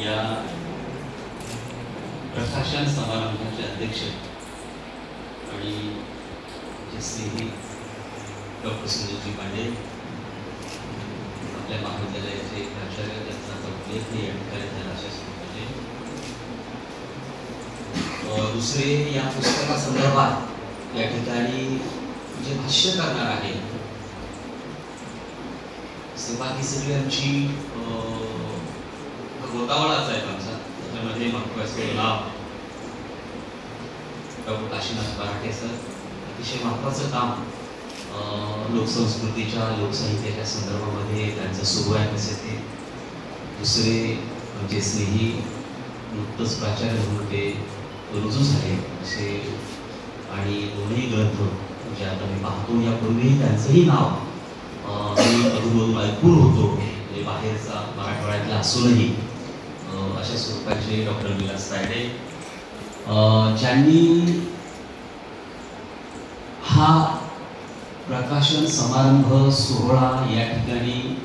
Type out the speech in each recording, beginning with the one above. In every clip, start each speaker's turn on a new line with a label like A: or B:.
A: या प्रकाशन समारंभाचे अध्यक्ष आणि जे स्नेही डॉक्टर सुनीलजी पांडे आपल्या महाविद्यालयाचे प्राचार्य, त्यांचा उल्लेख या ठिकाणी झाला अशा स्वरूपाचे. दुसरे या पुस्तकासंदर्भात या ठिकाणी जे भाष्य करणार आहे बाकी सगळी आमची गोतावळाच आहे आमचा. त्याच्यामध्ये महत्वाचं नाव डॉक्टर काशीनाथ बराटे सर. अतिशय महत्वाचं काम लोकसंस्कृतीच्या लोकसाहित्याच्या संदर्भामध्ये त्यांचं सुरू आहे कसे ते. दुसरे म्हणजे स्नेही नुकतंच प्राचार्य म्हणून ते रुजू झाले असे आणि दोन्ही ग्रंथ म्हणजे आता मी पाहतो यापूर्वी त्यांचंही नाव मी अधूनमधून ऐकून होतो म्हणजे बाहेरचा मराठवाड्यातला असूनही अशा स्वरूपाचे डॉक्टर विलास तायडे ज्यांनी हा प्रकाशन समारंभ सोहळा या ठिकाणी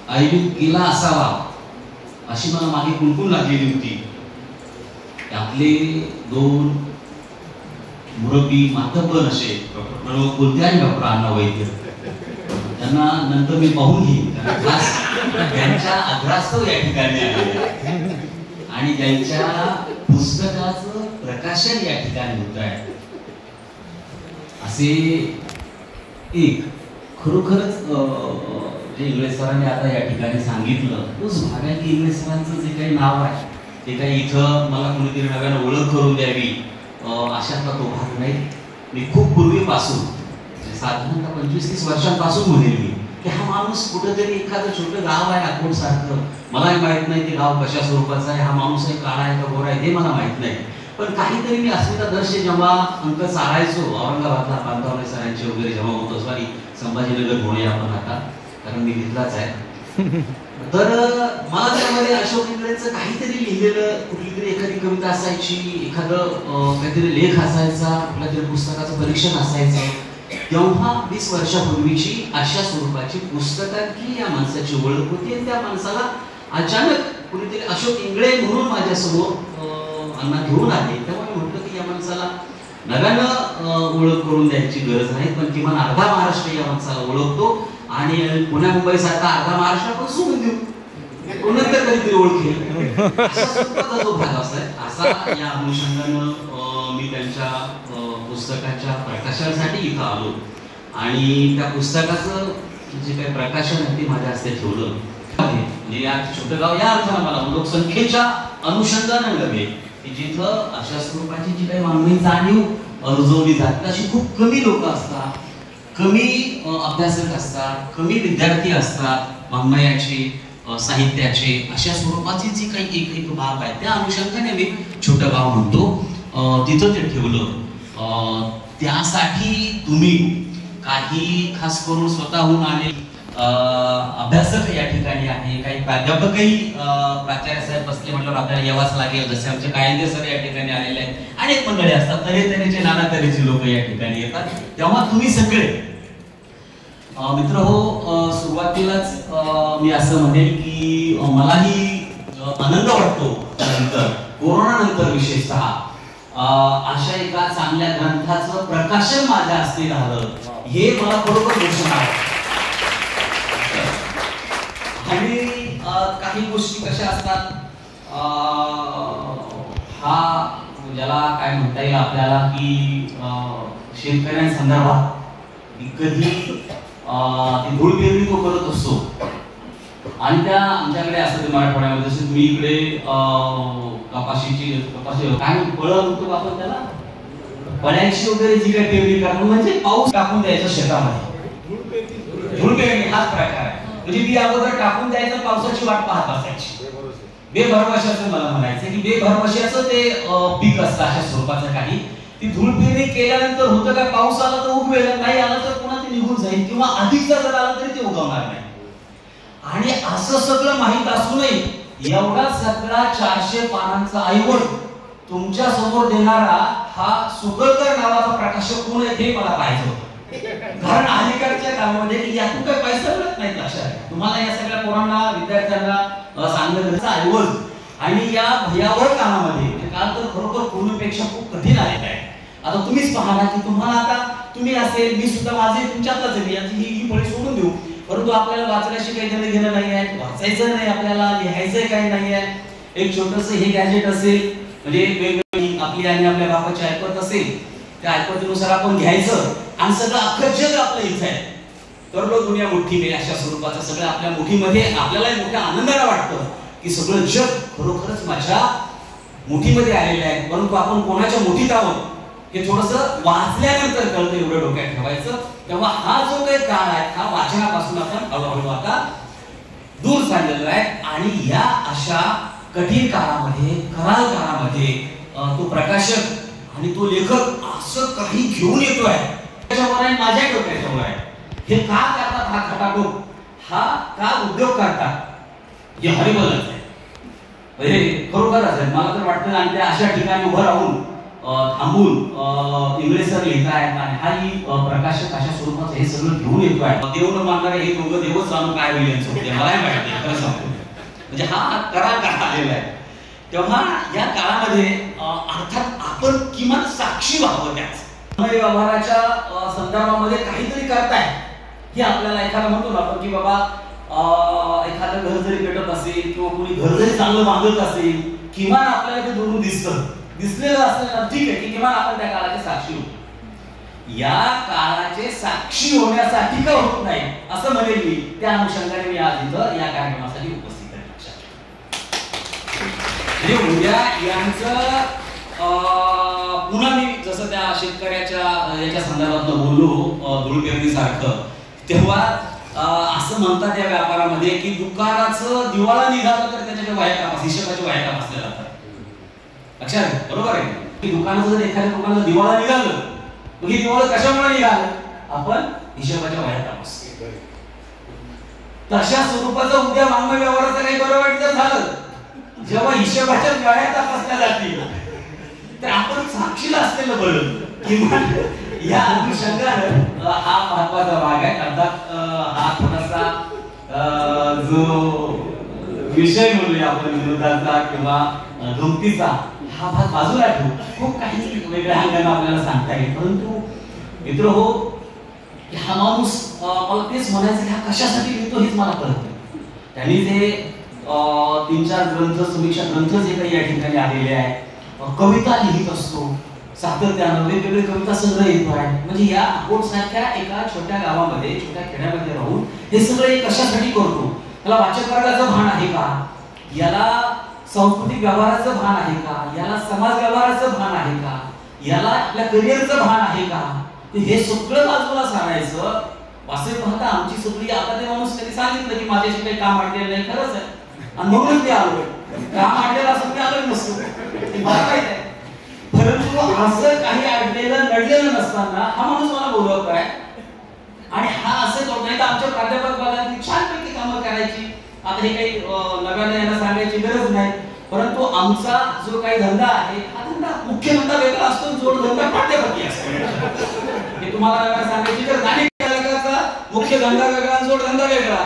A: आयोजित केला असावा अशी मला मागे कुणकुण लागलेली होती. त्यातले दोन मुरब्बी मातब्बर असे डॉक्टर प्रणव कोलते आणि डॉक्टर अण्णा वैद्य, त्यांना नंतर मी पाहून घेईन. त्यांच्या आग्रहास्तव या ठिकाणी आले आणि त्यांच्या पुस्तकाचं प्रकाशन या ठिकाणी होत आहे. असे एक खरोखरच जे इंगळे सरांनी आता या ठिकाणी सांगितलं तोच भाग आहे की इंगळे सरांचं जे काही नाव आहे ते काही इथं मला कोणीतरी नव्यानं ओळख करून द्यावी अशातला तो भाग नाही. मी खूप पूर्वीपासून साधारणतः 25-30 वर्षांपासून म्हणेल मी की हा माणूस कुठेतरी एखादं छोटं गाव आहे अकोट सारखं, मलाही माहित नाही ते गाव कशा स्वरूपाचं आहे, हा माणूस आहे काळा आहे का गोरा आहे हे मला माहित नाही, पण काहीतरी मी अस्मिता दर्शे जेव्हा अंक चालायचो औरंगाबादला पांतावले सरांचे वगैरे जेव्हा होतो, सॉरी संभाजीनगर म्हणूया आपण आता कारण मी तिथलाच आहे, तर मला त्यामध्ये अशोक इंगळेंचं काहीतरी लिहिलेलं कुठली तरी एखादी कविता असायची, एखादं काहीतरी लेख असायचा, कुठल्या तरी पुस्तकाचं परीक्षण असायचं. तेव्हा 20 वर्षापूर्वीची अशा स्वरूपाची पुस्तकांची या माणसाची ओळख होती आणि त्या माणसाला अचानक कुणीतरी अशोक इंगळे म्हणून माझ्यासमोर अण्णा घेऊन आले. तेव्हा मी म्हटलं की या माणसाला नव्यानं ओळख करून द्यायची गरज नाही, पण किमान अर्धा महाराष्ट्र या माणसाला ओळखतो आणि पुण्या मुंबई सारखा अर्धा महाराष्ट्र आपण सोडून देऊ, नंतर कधीतरी ओळखेल अशा स्वरूपाचा जो भाग असा या अनुषंगानं मी त्यांच्या पुस्तकाच्या प्रकाशनासाठी इथं आलो आणि त्या पुस्तकाचं जे काही प्रकाशन आहे ते माझ्या हस्ते ठेवलं. म्हणजे या छोटं गाव या अर्थानं मला लोकसंख्येच्या अनुषंगानं नव्हे की जिथं अशा स्वरूपाची जी काही मानवी जाणीव रुजवली जाते अशी खूप कमी लोक असतात, कमी अभ्यासक असतात, कमी विद्यार्थी असतात वाङ्मयाचे साहित्याचे, अशा स्वरूपाची जी काही एक भाग आहे त्या अनुषंगाने मी छोटं गाव म्हणतो तिथं ते ठेवलं. त्यासाठी तुम्ही काही खास करून स्वतःहून आले अभ्यासक या ठिकाणी आहे, काही प्राध्यापकही प्राचार्य साहेब बसले म्हटल्यावर आपल्याला यावाच लागेल, जसे आमचे कायंदे सर या ठिकाणी आलेले आहेत, अनेक मंडळी असतात, तऱ्हेतऱ्हेचे नाना तऱ्हेचे लोक या ठिकाणी येतात. तेव्हा तुम्ही सगळे मित्र हो, सुरुवातीलाच मी असं म्हणेल की मलाही आनंद वाटतो नंतर कोरोना नंतर विशेषतः अशा एका चांगल्या ग्रंथाचं प्रकाशन माझ्या हस्ते झालं हे मला बरोबर गोष्ट आहे. आणि काही गोष्टी कशा असतात, हा ज्याला काय म्हणता येईल आपल्याला की शेतकऱ्यांसंदर्भात कधी ती धूळ पेरणी तो करत असतो आणि त्या आमच्याकडे असं मराठवाड्यामध्ये जसं तुम्ही इकडे कपाशी काय फळं म्हणतो आपण त्याला पळ्यांची वगैरे जी काही पेरणी करणं म्हणजे पाऊस टाकून द्यायचं शेतामध्ये, धूळ पेरणी हाच प्रकार आहे. म्हणजे ती अगोदर टाकून द्यायचं, पावसाची वाट पाहत असायची. बेभरवशाचं मला म्हणायचं की बेभरवशाचं ते पीक असतं अशा स्वरूपाचं काही. ती धूळ पेरणी केल्यानंतर होतं काय, पाऊस आला तर उगवेल, नाही आला तर पुन्हा ते निघून जाईल किंवा अधिकचा जर आला तरी ते उगवणार नाही. आणि असं सगळं माहित असूनही एवढा सगळा 400 पानांचा ऐवज तुमच्या समोर देणारा हा सुगळकर नावाचा प्रकाशक कोण आहे हे मला पाहायचं होतं. कारण अलीकडच्या काळामध्ये यातून काही पैसा मिळत नाही. लक्षात तुम्हाला या सगळ्या पोरांना विद्यार्थ्यांना सांगण्याचा ऐवज आणि या भयावह काळामध्ये हे काळ तर खरोखर पूर्वीपेक्षा खूप कठीण आलेला आहे. आता तुम्हीच पाहा ना की तुम्हाला आता तुम्ही असेल मी सुद्धा माझे तुमच्यातलाच आहे, ही फळी सोडून देऊ, परंतु आपल्याला वाचण्याशी काही घेणं नाही आहे, वाचायचं नाही आपल्याला, लिहायचं काही नाही आहे. एक छोटस हे गॅजेट असेल म्हणजे वेगवेगळी आपली आणि आपल्या बापाची ऐकत असेल त्या ऐकतीनुसार आपण घ्यायचं आणि सगळं अख्खं जग आपल्या इथं आहे. कर लो दुनिया मुठ्ठी में अशा स्वरूपाचं सगळं आपल्या मुठीमध्ये आपल्याला मोठ्या आनंदाला वाटतं की सगळं जग खरोखरच माझ्या मुठीमध्ये आलेलं आहे. परंतु आपण कोणाच्या मुठीत आहोत हे थोडंसं वाचल्यानंतर कळतं, एवढं डोक्यात ठेवायचं. तेव्हा हा जो काही काळ आहे हा वाचनापासून आपण हळूहळू आता दूर चाललेलो आहे. आणि या अशा कठीण काळामध्ये कराल काळामध्ये तो प्रकाशक आणि तो लेखक असं काही घेऊन येतोय त्याच्यावर आहे, माझ्या डोक्याच्यावर आहे. हे का करतात हा खटाटोप, हा का उद्योग करतात हे हरिबलच आहे. म्हणजे खरोखरच आहे मला तर वाटतं. आणि त्या अशा ठिकाणी उभं राहून थांबून इंग्रज सर लिहित आहेत आणि हाही प्रकाशक अशा स्वरूपाचं हे सगळं घेऊन येतोय. देव न मानणारे हे दोघं देवच जाणून काय होईल यांचं मलाही माहिती आहे खरं सांगतो. म्हणजे हा करार काळ आलेला आहे. तेव्हा या काळामध्ये अर्थात आपण किमान साक्षी व्हावं त्याच व्यवहाराच्या संदर्भामध्ये काहीतरी करताय हे आपल्याला एखादा म्हणतो ना आपण की बाबा एखादं घर जरी पेटत असेल किंवा कोणी घर जरी चांगलं बांधत असेल किमान आपल्याला ते दुरून दिसलेलं असलं ठीक आहे की किमान आपण त्या काळाचे साक्षी होतो. या काळाचे साक्षी होण्यासाठी का होत नाही असं म्हणेल मी. त्या अनुषंगाने मी आज इथं या कार्यक्रमासाठी उपस्थित आहे. म्हणजे उद्या यांचं पुन्हा मी जसं त्या शेतकऱ्याच्या याच्या संदर्भात बोललो धुळपेरणीसारखं, तेव्हा असं म्हणतात या व्यापारामध्ये की दुकानाचं दिवाळा निघालं तर त्याच्या वाया कामास हिशोबाचे वाया काम असले जातात. लक्षात बरोबर आहे की दुकानाचं जर एखाद्या दुकानाचं दिवाळा निघालं मग हे दिवाळं कशामुळे निघालं, आपण हिशोबाच्या वाया कामास. तशा स्वरूपाचं उद्या मानवी व्यवहाराचं काही बरं वाईट जर झालं जेव्हा हिशोबाच्या वाया तपासल्या जातील तर आपण साक्षीला असलेलं बरं. किंवा या अनुषंगानं हा महत्वाचा भाग आहे. अर्थात हा थोडासा जो विषय बोलूया आपण विनोदाचा किंवा गमतीचा हा भाग बाजूला ठेवू. खूप काही वेगळ्या अंगाने आपल्याला सांगता येईल. परंतु मित्र हो हा माणूस मला तेच म्हणायचं हा कशासाठी लिहितो हेच मला कळत नाही. त्यांनी जे 3-4 ग्रंथ समीक्षा ग्रंथ जे काही या ठिकाणी आलेले आहे, कविता लिहित असतो सातत्यानं, वेगवेगळे कविता संग्रह येतो आहे. म्हणजे या अकोट सारख्या एका छोट्या गावामध्ये छोट्या खेड्यामध्ये राहून हे सगळे कशासाठी करतो. त्याला वाचक वर्गाचं भान आहे का, याला सांस्कृतिक व्यवहाराचं भान आहे का, याला समाज व्यवहाराचं भान आहे का, याला आपल्या करिअरचं भान आहे का, हे सगळं बाजूला सांगायचं. वास्तविक पाहता आमची सगळी आता ते माणूस त्यांनी सांगितलं की माझ्याशी काही काम अडलेलं नाही, खरंच आहे आणि म्हणूनच मी आलो. काम अडलेलं असं मी आलो नसतो मला माहित आहे. परंतु असं काही अडलेलं नडलेलं नसताना हा माणूस मला बोलवत आहे आणि हा असं करत नाही तर आमच्या प्राध्यापक बालांनी छानपैकी कामं करायची. आता हे काही नव्याने यांना सांगायची गरज नाही. परंतु आमचा जो काही धंदा आहे हा धंदा मुख्य धंदा वेगळा असतो, जोड धंदा प्राध्यापकी असतो. हे तुम्हाला नव्याने सांगायची गरज नाही. मुख्य धंदा वेगळा, जोड धंदा वेगळा.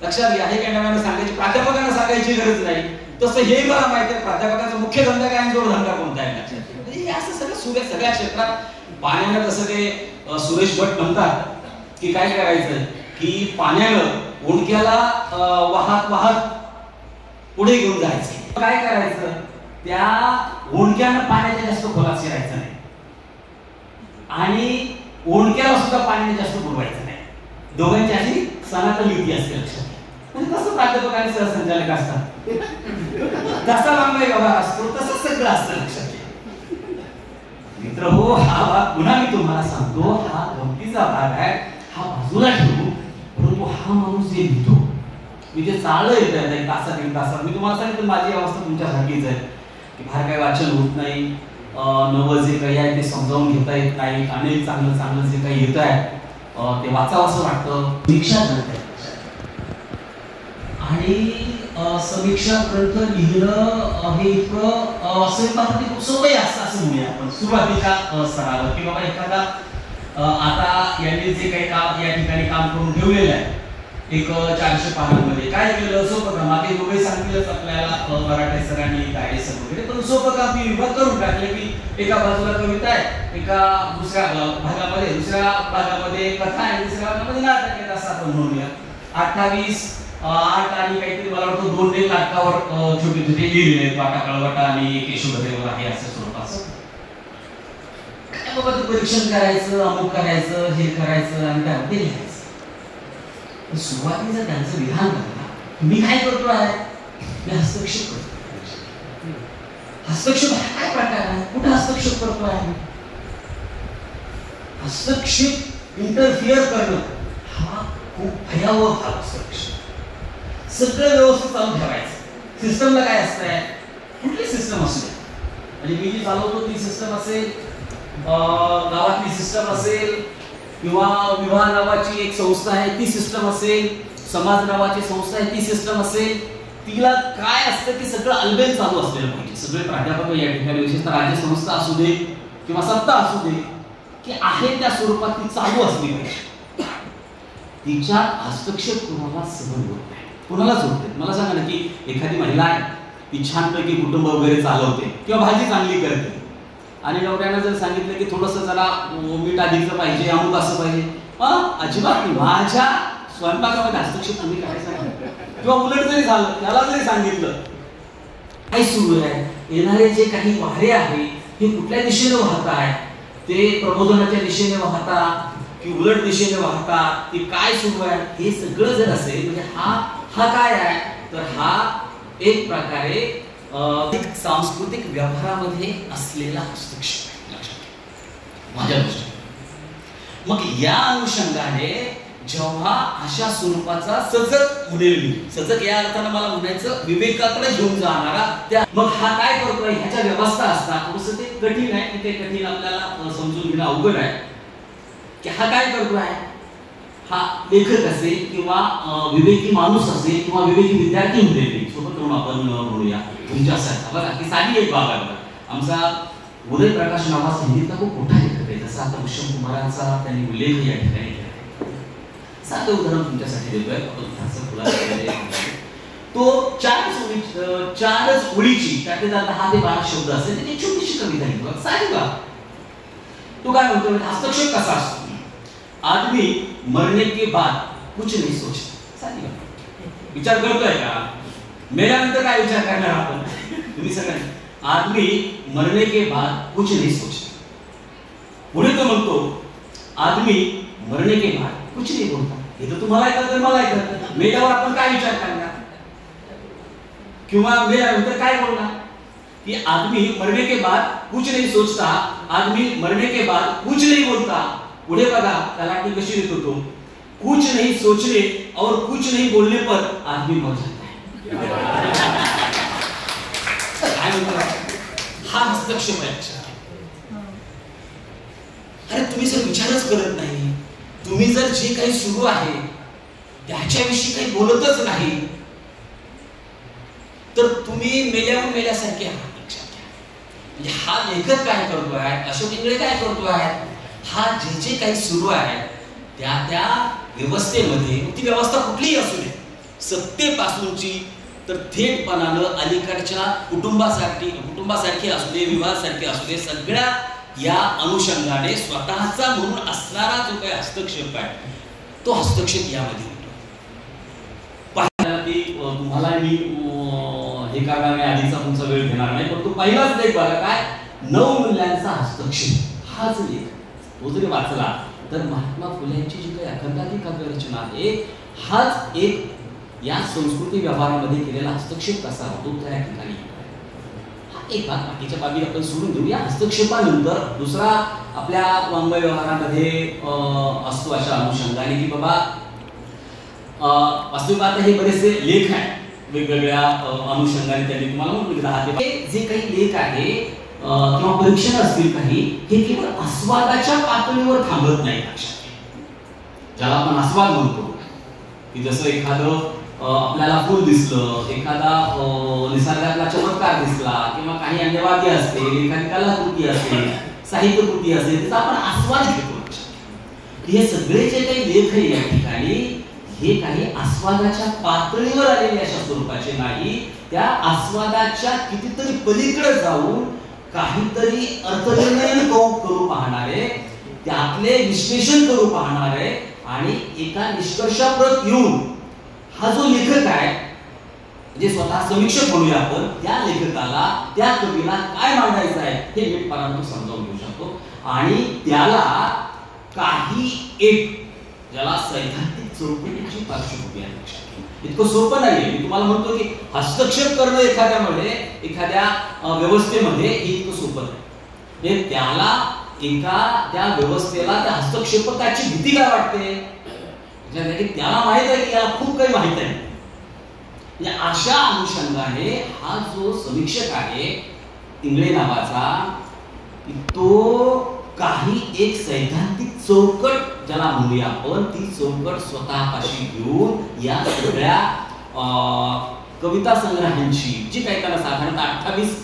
A: लक्षात घ्या, हे काही नव्याने सांगायची प्राध्यापकांना सांगायची गरज नाही. तसं हे मला माहिती आहे प्राध्यापकांचा मुख्य धंदा काय जोड धंदा कोणता आहे. लक्षात असं सगळं सगळ्या क्षेत्रात पाण्यानं जसं ते सुरेश भट म्हणतात की काय करायचं की पाण्यानं ओंडक्याला वाहत पुढे घेऊन जायचं. काय करायचं त्या ओंडक्यानं पाण्याच्या जास्त खोलात शिरायचं नाही आणि ओंडक्याला सुद्धा पाण्याने जास्त बुडवायचं नाही. दोघांची अशी सनातन युती असते. लक्षात म्हणजे तसं प्राध्यापक आणि सहसंचालक असतात, जसा मानवी व्यवहार असतो तसं सगळं असतं. लक्षात मित्र हो हा भाग पुन्हा मी तुम्हाला सांगतो हा गमतीचा भाग आहे, हा बाजूला ठेवू. परंतु हा माणूस जे लिहितो मी जे चाललं येत आहे एक तासात 1 तासात मी तुम्हाला सांगितलं माझी अवस्था तुमच्यासारखीच आहे की फार काही वाचन होत नाही. नवं जे काही आहे ते समजावून घेता येत नाही. अनेक चांगलं जे काही येत आहे ते वाचावं असं वाटतं. समीक्षा ग्रंथ आणि समीक्षा ग्रंथ लिहिणं हे इतकं असं पाहता खूप सोपं असतं असं म्हणूया आपण सुरुवातीच्या स्तरावर की बाबा एखादा आता यांनी जे काही काम या ठिकाणी काम करून ठेवलेलं आहे एक 400 पानांमध्ये काय केलं, सोपं काम. मागे दोघे सांगितलंच आपल्याला मराठे सरांनी गायडन्स वगैरे, पण सोपं काम मी विभाग करून टाकले की एका बाजूला कविता आहे, एका दुसऱ्या भागामध्ये, दुसऱ्या भागामध्ये कथा आहे, दुसऱ्या भागामध्ये नाटक आहे. असं आपण म्हणूया 28 8 आणि काहीतरी मला वाटतं 2 नाटकावर छोटे छोटे लिहिले आहेत, वाटा कळवटा आणि केशवधरेवर आहे असं स्वरूपाचं. काय बाबा ते परीक्षण करायचं, अमुक करायचं, हे करायचं आणि त्यामध्ये लिहायचं. सुरुवातीला त्यांचं विधान बघा, मी काय करतो आहे, मी हस्तक्षेप करतो. हस्तक्षेप हा काय प्रकार आहे, कुठे हस्तक्षेप करतो आहे? हस्तक्षेप, इंटरफिअर करणं हा खूप भयावह भाग. हस्तक्षेप सगळं व्यवस्थित चालू ठेवायचं. सिस्टमला काय असतंय, कुठली सिस्टम असू द्या, म्हणजे मी जी चालवतो ती सिस्टम असेल, गावातली सिस्टम असेल, किंवा विवाह नावाची एक संस्था आहे ती सिस्टम असेल, समाज नावाची संस्था आहे ती सिस्टम असेल, तिला काय असतं की सगळं अलबेल चालू असलेलं पाहिजे. सगळे प्राध्यापक या ठिकाणी विशेषतः राज्य संस्था असू दे किंवा सत्ता असू दे, की आहे त्या स्वरूपात ती चालू असली पाहिजे. तिच्यात हस्तक्षेप कुणाला सहन होत नाही, कुणालाच होत नाही. मला सांगा ना की एखादी महिला आहे, ती छानपैकी कुटुंब वगैरे चालवते किंवा भाजी चांगली करते, आणि नवऱ्यानं जर सांगितलं की थोडंसं जरा मीठ अधिकचं पाहिजे, अमुक असं पाहिजे, अजिबात नाही. माझ्या स्वयंपाकामध्ये हस्तक्षेप तुम्ही करायचा, किंवा उलट जरी झालं, त्याला जरी सांगितलं काय सुरू आहे, येणारे जे काही वारे आहे हे कुठल्या दिशेने वाहत आहे, ते प्रबोधनाच्या दिशेने वाहता की उलट दिशेने वाहता, ते काय सुरू आहे, हे सगळं जर असेल म्हणजे हा काय आहे, तर हा एक प्रकारे सांस्कृतिक व्यवहारामध्ये असलेला हस्तक्षेप आहे माझ्या दृष्टीने. मग या अनुषंगाने जेव्हा अशा स्वरूपाचा सजग उडेल, सजग या अर्थानं मला म्हणायचं विवेकाकडे घेऊन जाणारा, त्या मग हा काय करतोय ह्याच्या व्यवस्था असतात. थोडंसं ते कठीण आहे, की ते कठीण आपल्याला समजून घेणं अवघड आहे की हा काय करतोय. हा लेखक असेल किंवा विवेकी माणूस असेल किंवा विवेकी विद्यार्थी होते, सोबत करून आपण म्हणूया तुमच्यासारखा. बघा की साधी एक बाब आहे. आमचा उदय प्रकाश नावाचा हिंदीतला खूप मोठा लेखक आहे, जसा आता उत्तम कुमारांचा त्यांनी उल्लेख या ठिकाणी केला. साधं उदाहरण तुमच्यासाठी देतोय, तो 4 ओळीची त्यातले 10 ते 12 शब्द असते, त्याची छोटीशी कविता आहे, साधी बाब. तो काय म्हणतो, हस्तक्षेप कसा असतो. आदमी मरने के बाद कुछ नहीं सोचता. साधी बाब. विचार करतोय का, मेल्यानंतर काय विचार करणार आपण, तुम्ही सगळ्यांनी. आदमी मरने के बाद कुछ नहीं सोचता. पुढे तो म्हणतो आदमी मरने के बाद कुछ नहीं बोलता. हे तर तुम्हाला ऐकत मला ऐकत, मेल्यावर आपण काय विचार करणार किंवा मेल्यानंतर काय बोलणार, कि आदमी मरने के बाद कुछ नहीं सोचता, आदमी मरने के बाद कुछ नहीं बोलता. पुढे बघा तलाठी कशी लिहितो तो, कुछ नहीं सोचने और कुछ नहीं बोलने पर आदमी मर जाता है. हा हस्तक्षेप आहे. अरे तुम्ही जर विचारच करत नाही, तुम्ही जर जे काही सुरू आहे त्याच्याविषयी काही बोलतच नाही, तर तुम्ही मेल्यावर मेल्यासारखे आहात. म्हणजे हा लेखक काय करतो आहे, अशोक इंगळे काय करतो आहे, हा जे काही सुरू आहे त्या व्यवस्थेमध्ये, ती व्यवस्था कुठलीही असू दे, सत्तेपासूनची तर थेटपणानं अलीकडच्या कुटुंबासारखी असू दे, विवाहासारखी असू दे, सगळ्या या अनुषंगाने स्वतःचा म्हणून असणारा जो काही हस्तक्षेप आहे तो हस्तक्षेप यामध्ये होतो. पाहिला की तुम्हाला मी हे कारणाने आधीचा तुमचा वेळ घेणार नाही, पण तो पहिलाच लेख बघा काय, 9 मूल्यांचा हस्तक्षेप. हाच लेख तो जरी वाचला तर महात्मा फुलेंची जी काही अखंडाची काव्यरचना आहे, हाच एक या संस्कृती व्यवहारामध्ये केलेला हस्तक्षेप कसा होतो त्या ठिकाणी. हा एक भाग. बाकीच्या बाबी आपण सोडून देऊ. या हस्तक्षेपानंतर दुसरा आपल्या वाङ्मय व्यवहारामध्ये असतो अशा अनुषंगाने की बाबा वास्तविक आता हे बरेचसे लेख आहेत वेगवेगळ्या अनुषंगाने त्यांनी तुम्हाला म्हटलं की जे काही लेख आहे किंवा परीक्षण असतील काही, हे केवळ आस्वादाच्या पातळीवर थांबत नाही. ज्याला आपण आस्वाद म्हणतो की जसं एखादं आपल्याला फूल दिसलं, एखादा निसर्गातला चमत्कार दिसला, किंवा काही अन्यवाद्य असते, एखादी कलाकृती असते, साहित्यकृती असते, त्याचा आपण आस्वाद घेतो. हे सगळे जे काही लेख आहे या ठिकाणी, हे काही आस्वादाच्या पातळीवर आलेले अशा स्वरूपाचे नाही, त्या आस्वादाच्या कितीतरी पलीकडे जाऊन काहीतरी अर्थनिर्णय करू पाहणारे, त्यातले विश्लेषण करू पाहणारे आणि एका निष्कर्षाप्रत येऊन हा जो लेखक आहे, म्हणजे स्वतः समीक्षक म्हणूया आपण, त्या लेखकाला त्या कवीला काय मांडायचं आहे हे नीटपणाने समजावून घेऊ शकतो आणि त्याला काही एक ज्याला सैद्धांतिक चौकटीची पार्श्वभूमी आहे लक्षात घ्या. इतकं सोपं नाहीये. मी तुम्हाला म्हणतो की हस्तक्षेप करणं एखाद्यामध्ये, एखाद्या व्यवस्थेमध्ये हे इतकं सोपं नाही. त्याला एका त्या व्यवस्थेला त्या हस्तक्षेपकाची भीती काय वाटते, त्याला माहित आहे की याला खूप काही माहित आहे. अशा अनुषंगाने हा जो समीक्षक आहे इंगळे नावाचा, तो काही एक सैद्धांतिक चौकट ज्याला म्हणूया आपण, ती चौकट स्वतःपाशी घेऊन या सगळ्या कविता संग्रहांची जी काही त्याला साधारणतः 28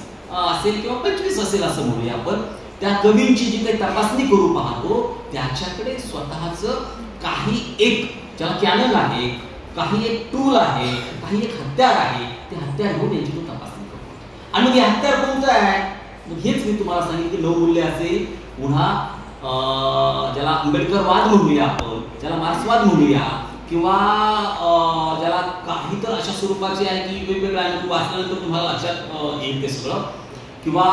A: असेल किंवा 25 असेल असं म्हणूया आपण, त्या कवींची जी काही तपासणी करू पाहतो, त्याच्याकडे स्वतःच काही एक ज्याला कॅनन आहे, काही एक टूल आहे, काही एक हत्यार आहे, ते हत्यार घेऊन याची तो तपासणी करतो. आणि हे हत्यार कोणतं आहे, हेच मी तुम्हाला सांगितलं. नवमूल्य असेल, पुन्हा ज्याला आंबेडकरवाद म्हणूया आपण, ज्याला मार्क्सवाद म्हणूया, किंवा ज्याला काही तर अशा स्वरूपाचे आहे की वेगवेगळ्या अनुभव वाचल्यानंतर तुम्हाला लक्षात येईल ते सगळं, किंवा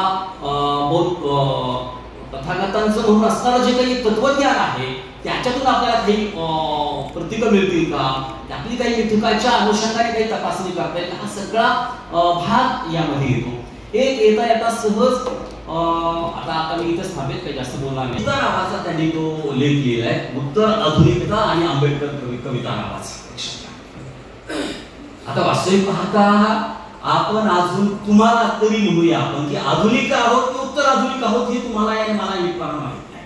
A: तथागतांचं म्हणून असणारं जे काही तत्वज्ञान आहे त्याच्यातून आपल्याला काही प्रतिका मिळतील का, आपली काही मिथकाच्या अनुषंगाने काही तपासणी करता येईल, हा सगळा भाग यामध्ये येतो. एक येता येता सहज आता मी इथंच थांबेल, काही जास्त बोलणार नाही. उत्तर नावाचा त्यांनी तो लेख लिहिला आहे, उत्तर आधुनिकता आणि आंबेडकर कविता नावाचा. आता वास्तविक पाहता आपण अजून तुम्हाला तरी म्हणूया आपण की आधुनिक आहोत की उत्तर आधुनिक आहोत हे तुम्हाला आणि मला नीटपणे माहित नाही.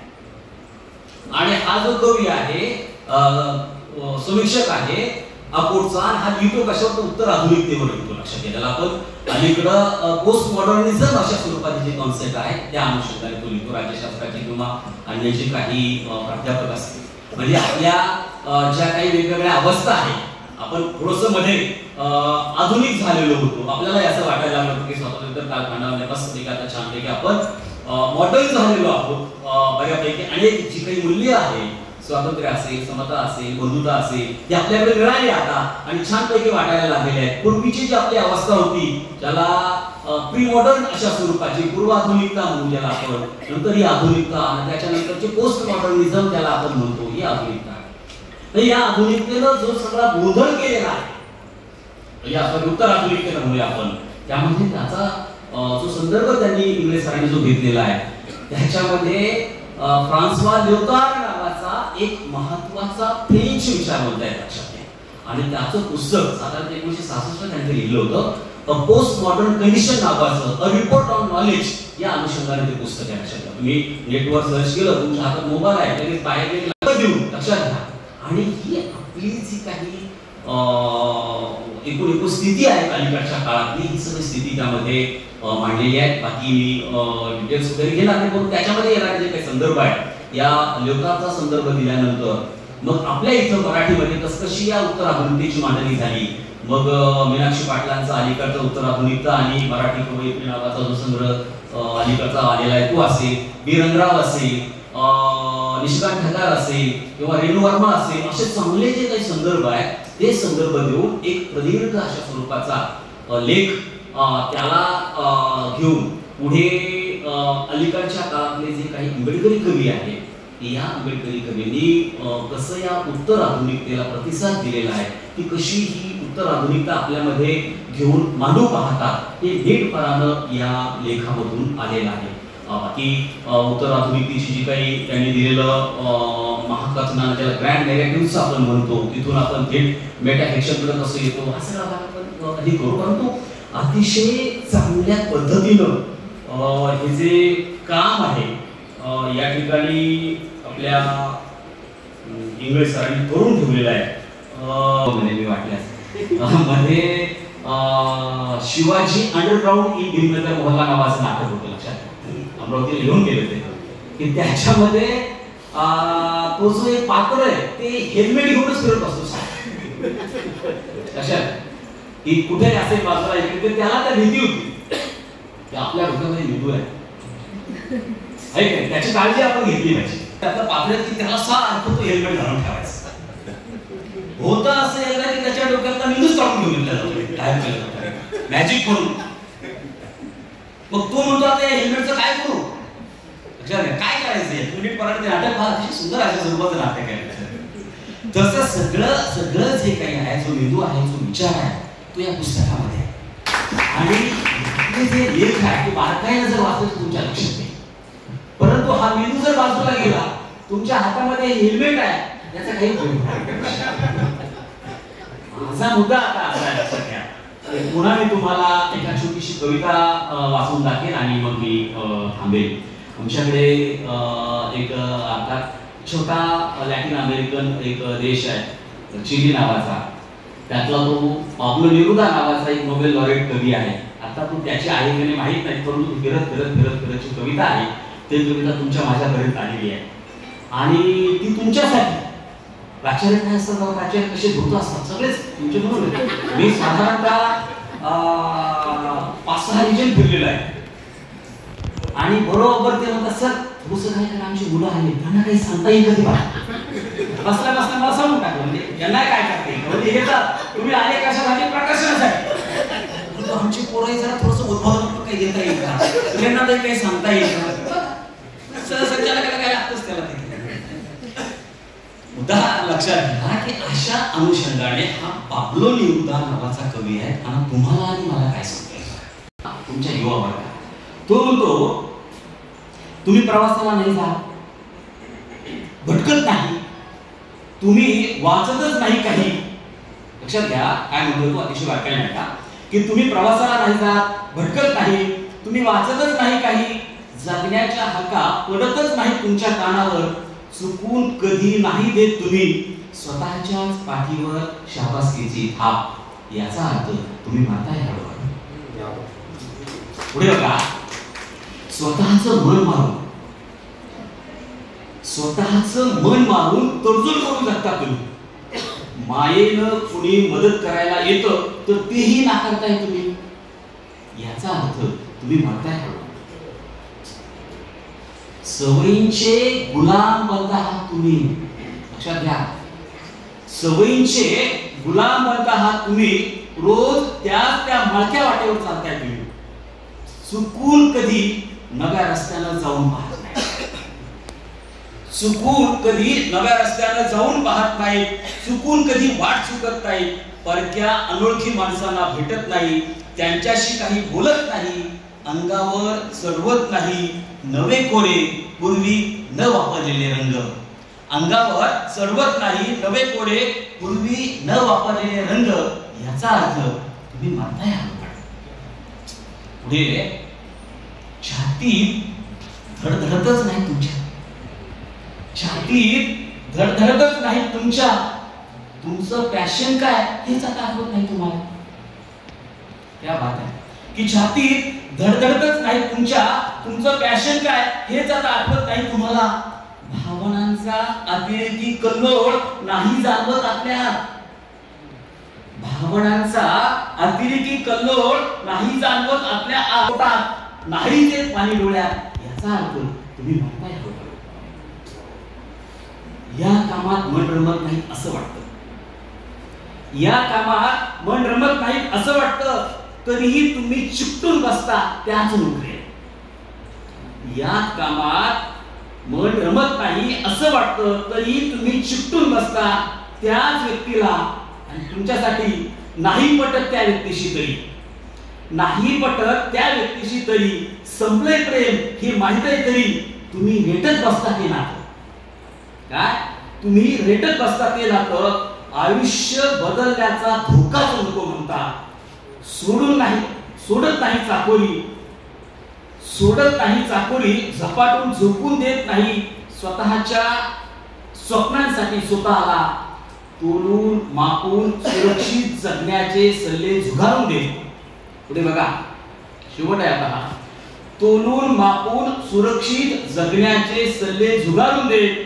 A: आणि हा जो कवी आहे, समीक्षक आहे अकोटचा, हा लिहितो कशावर, उत्तर आधुनिकतेवर लिहितो. लक्षात घ्या, त्याला आपण अलीकडं पोस्ट मॉडर्निझम अशा स्वरूपाची जी कॉन्सेप्ट आहे त्या अनुषंगाने तो लिहितो. राज्यशास्त्राची किंवा अन्य जे काही प्राध्यापक असतील, म्हणजे आपल्या ज्या काही वेगवेगळ्या अवस्था आहेत, आपण थोडंसं मध्ये आधुनिक झालेलो होतो, आपल्याला असं वाटायला लागलं की स्वातंत्र्य कालखंडामध्ये मस्तपैकी आता छानपैकी आपण मॉडर्न झालेलो आहोत. बऱ्यापैकी अनेक जी काही मूल्य आहे, स्वातंत्र्य असेल, समता असेल, बंधुता असेल, हे आपल्याकडे मिळाली आता आणि छानपैकी वाटायला लागलेले आहेत. पूर्वीची जी आपली अवस्था होती, ज्याला प्री मॉडर्न अशा स्वरूपाची पूर्व आधुनिकता म्हणून ज्याला आपण, नंतर ही आधुनिकता आणि त्याच्यानंतरचे पोस्ट मॉडर्निझम ज्याला आपण म्हणतो, ही आधुनिकता आहे. तर या आधुनिकतेनं जो सगळा गोंधळ केलेला आहे, या उत्तर आधुनिकतेनं म्हणूया आपण, त्यामध्ये त्याचा जो संदर्भ त्यांनी इंग्रज सरांनी जो घेतलेला आहे, त्याच्यामध्ये फ्रान्सवा ल्योतार नावाचा एक महत्त्वाचा फ्रेंच विचारवंत आहे लक्षात घ्या. आणि त्याचं पुस्तक साधारण 1966 त्यांनी लिहिलं होतं, अ पोस्ट मॉडर्न कंडिशन नावाचं, अ रिपोर्ट ऑन नॉलेज, या अनुषंगाने ते पुस्तक आहे. लक्षात घ्या, तुम्ही नेटवर सर्च केलं, तुमच्या हातात मोबाईल आहे, लगेच बाहेर देऊन लक्षात घ्या. आणि ही आपली जी काही एकूण स्थिती आहे अलीकडच्या काळातली, ही सगळी स्थिती त्यामध्ये मांडलेली आहे. बाकी मी डिटेल्स वगैरे घेणार नाही, पण त्याच्यामध्ये येणारे जे काही संदर्भ आहे, या लेखाचा संदर्भ दिल्यानंतर मग आपल्या इथं मराठीमध्ये कशी या उत्तर आधुनिकतेची मांडणी झाली. मग मीनाक्षी पाटलांचा अलीकडचा उत्तर आधुनिकता आणि मराठी कवयित्री नावाचा जो संग्रह अलीकडचा आलेला आहे तो असेल, बी रंगराव असेल, निशिकांत ठकार असेल किंवा रेणू वर्मा असेल, असे चांगले जे काही संदर्भ आहेत ते संदर्भ देऊन एक प्रदीर्घ अशा स्वरूपाचा लेख त्याला घेऊन पुढे अलीकडच्या काळातले जे काही आंबेडकरी कवी आहेत, या आंबेडकरी कवींनी कसं या उत्तर आधुनिकतेला प्रतिसाद दिलेला आहे, की कशी ही उत्तर आधुनिकता आपल्यामध्ये घेऊन मांडू पाहतात, हे नीटपणानं या लेखामधून आलेलं आहे. बाकी उत्तर आधुनिकतेची जी काही त्यांनी दिलेलं महाकथना, ज्याला ग्रँड नॅरेटिव्हज आपण म्हणतो, तिथून आपण थेट मेटाफिक्शनकडे कसं येतो, हा सगळा भाग आपण हे करू. परंतु अतिशय चांगल्या पद्धतीनं हे जे काम आहे या ठिकाणी आपल्या इंग्रज सरांनी करून ठेवलेलं आहे. मी वाटल्यास मध्ये शिवाजी अंडरग्राउंड इन भीमनगर मोहल्ला नावाचं नाटक होतं, लक्षात अमरावतीला घेऊन गेले होते, की त्याच्यामध्ये तो जो एक पात्र आहे ते हेल्मेट घेऊनच फिरत असतो. कशात की कुठे असेल बाजूला इकडे, त्याला त्या भीती होती की आपल्या डोक्यामध्ये मेंदू आहे काय, त्याची काळजी आपण घेतली पाहिजे. त्यातलं पाथऱ्यात की त्याला सारखं तो हेल्मेट घालून ठेवायचं होतं. असं एकदा की त्याच्या डोक्यातला मेंदूच काढून घेऊन घेतला जातो काय केलं मॅजिक करून. मग तो म्हणतो आता या हेल्मेटचं काय करू, काय करायचं. मिनिट पराठे नाटक हा अतिशय सुंदर अशा स्वरूपाचं नाटक आहे. तसं सगळं जे काही आहे, जो मेंदू आहे, जो विचार आहे, तो या पुस्तकामध्ये आणि जे लेख आहे ते बारकाईने जर वाचलं तर तुमच्या लक्षात येईल. परंतु हा मेंदू जर बाजूला गेला, तुमच्या हातामध्ये हेल्मेट आहे, याचा काही उपयोग नाही. माझा मुद्दा आता असा आहे, लक्षात घ्या. पुन्हा मी तुम्हाला एका छोटीशी कविता वाचून दाखवेन आणि मग मी थांबेन. आमच्याकडे एक आता छोटा लॅटिन अमेरिकन एक देश आहे चिली नावाचा, त्यातला तो पाब्लो नेरुदा नावाचा एक नोबेल लॉरेट कवी आहे. आता तो त्याची आहे की नाही माहीत नाही, परंतु फिरत फिरत फिरत फिरतची कविता आहे. ती कविता तुमच्या माझ्यापर्यंत आलेली आहे आणि ती तुमच्यासाठी. प्राचार्य काय असतात, प्राचार्य कसे धोत असतात सगळेच तुमचे बरोबर. मी साधारणतः 5-6 रिजन फिरलेलो आहे आणि बरोबर ते म्हणतात सर थोडंसं काय करा, आमची मुलं आली त्यांना काही सांगता येईल कधी बसल्या बसल्या मला सांगून टाकलं म्हणजे यांना काय करता येईल म्हणजे हे तर तुम्ही आले कशासाठी, प्रकाशनासाठी. आमची पोरं जरा थोडंसं उद्बोधन काही देता येईल का, त्यांना तरी काही सांगता येईल का, सहसंचालकाला काय लागतंच त्याला ते. मुद्दा लक्षात घ्या की अशा अनुषंगाने हा पाब्लो नेरुदा नावाचा कवी आहे आणि तुम्हाला आणि मला काय सांगतोय तुमच्या युवा वर्गाला. तो म्हणतो तुम्ही प्रवासाला नाही जा, भटकत नाही, तुम्ही वाचतच नाही काही. लक्षात घ्या काय म्हणतो तो अतिशय बारकाईने ऐका की तुम्ही प्रवासाला नाही जात, भटकत नाही, तुम्ही वाचतच नाही काही, जगण्याच्या हक्का पडतच नाही तुमच्या कानावर, चुकून कधी नाही देत तुम्ही स्वतःच्याच पाठीवर शाबासकीची थाप. याचा अर्थ तुम्ही म्हणताय बरोबर. पुढे बघा, स्वतःचं मन मारून तडजोड करून जगता तुम्ही. मायेनं कुणी मदत करायला येतं तर तेही नाकारताय तुम्ही. याचा अर्थ तुम्ही म्हणताय बरोबर. सवयींचे गुलाम बनता आहात तुम्ही. लक्षात घ्या, सवयींचे गुलाम बनता आहात तुम्ही. रोज त्या मळक्या वाटेवर चालताय तुम्ही. चुकून कधी नव्या रस्त्यानं जाऊन पाहत नाही. चुकून कधी नव्या रस्त्यानं जाऊन पाहत नाही. चुकून कधी वाट चुकत नाही. परक्या अनोळखी माणसांना भेटत नाही. त्यांच्याशी काही बोलत नाही. अंगावर चढवत नाही नवे कोरे पूर्वी न वापरलेले रंग. अंगावर चढवत नाही नवे कोरे पूर्वी न वापरलेले रंग. याचा अर्थ तुम्ही मानताय. पुढे छातीत धडधडतच नाही तुमच्या. छातीत धडधडतच नाही तुमच्या. तुमचं पॅशन काय हेच आता आठवत नाही तुम्हाला. क्या बात आहे की छातीत धडधडतच नाही तुमच्या. तुमचं पॅशन काय हेच आता आठवत नाही तुम्हाला. भावनांचा अतिरेकी कल्लोळ नाही जाणवत आपल्यात. भावनांचा अतिरेकी कल्लोळ नाही जाणवत आपल्या पोटात. नाही ते पाणी डोळ्यात. याचा अर्थ तुम्ही म्हणताय या कामात मन रमत नाही असं वाटतं. या कामात मन रमत नाही असं वाटतं तरीही तुम्ही चिकटून बसता त्याच नोकरीत. या कामात मन रमत नाही असं वाटतं तरीही तुम्ही चिकटून बसता त्याच व्यक्तीला. आणि तुमच्यासाठी नाही पटत त्या व्यक्तीशी तरी. नाही पटत त्या व्यक्तीशी तरी. संपले प्रेम हे माहित आहे तरी तुम्ही रेटत बसता ते नातं. काय तुम्ही रेटत बसता ते नातं. आयुष्य बदलण्याचा धोकाच नको म्हणता. सोडत नाही चाकोरी. सोडत नाही चाकोरी. झपाटून झोपून देत नाही. स्वतःच्या स्वप्नांसाठी स्वतःला तोलून मापून सुरक्षित जगण्याचे सल्ले झुगारून देत. पुढे बघा शेवट आहे आता. तोलून मापून सुरक्षित जगण्याचे सल्ले झुगारून देत.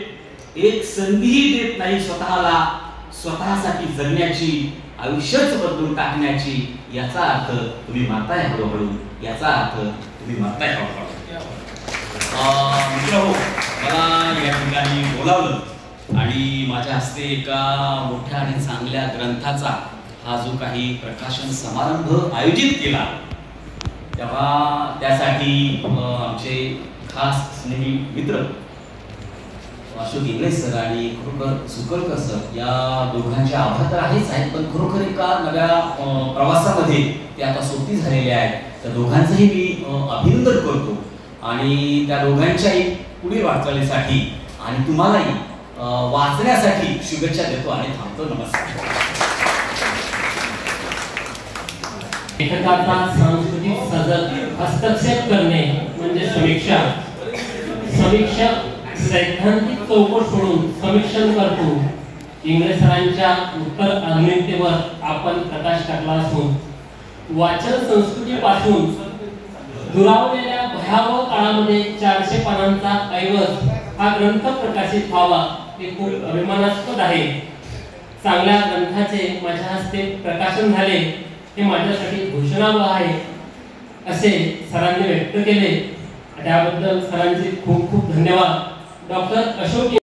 A: एक संधीही देत नाही स्वतःला स्वतःसाठी जगण्याची, आयुष्यच बदलून टाकण्याची, याचा अर्थ तुम्ही मारताय हळूहळू, याचा अर्थ तुम्ही मारताय हळूहळू. मित्र हो, मला या ठिकाणी बोलावलं आणि माझ्या हस्ते एका मोठ्या आणि चांगल्या ग्रंथाचा हा जो काही प्रकाशन समारंभ आयोजित केला, तेव्हा त्यासाठी आमचे खास स्नेही मित्र अशोक इंगळे सर आणि खरोखर सुकळकर सर, या दोघांचे आभार तर आहेच आहेत, पण खरोखर एका नव्या प्रवासामध्ये ते आता सोबती झालेले आहेत. त्या दोघांचंही मी अभिनंदन करतो आणि त्या दोघांच्याही पुढील वाटचालीसाठी आणि तुम्हालाही वाचण्यासाठी शुभेच्छा देतो आणि थांबतो. नमस्कार.
B: लेखकाचा सांस्कृतिक सजग हस्तक्षेप करणे म्हणजे समीक्षा. समीक्षक सैद्धांतिक चौकट सोडून समीक्षण करतो. इंग्रज सरांच्या उत्तर आधुनिकतेवर आपण प्रकाश टाकला असून वाचन संस्कृतीपासून दुरावलेल्या भयावह काळामध्ये 400 पानांचा ऐवज हा ग्रंथ प्रकाशित व्हावा हे खूप अभिमानास्पद आहे. चांगल्या ग्रंथाचे माझ्या हस्ते प्रकाशन झाले हे माझ्यासाठी घोषणावह आहे असे सरांनी व्यक्त केले. त्याबद्दल सरांचे खूप खूप धन्यवाद. डॉक्टर अशोक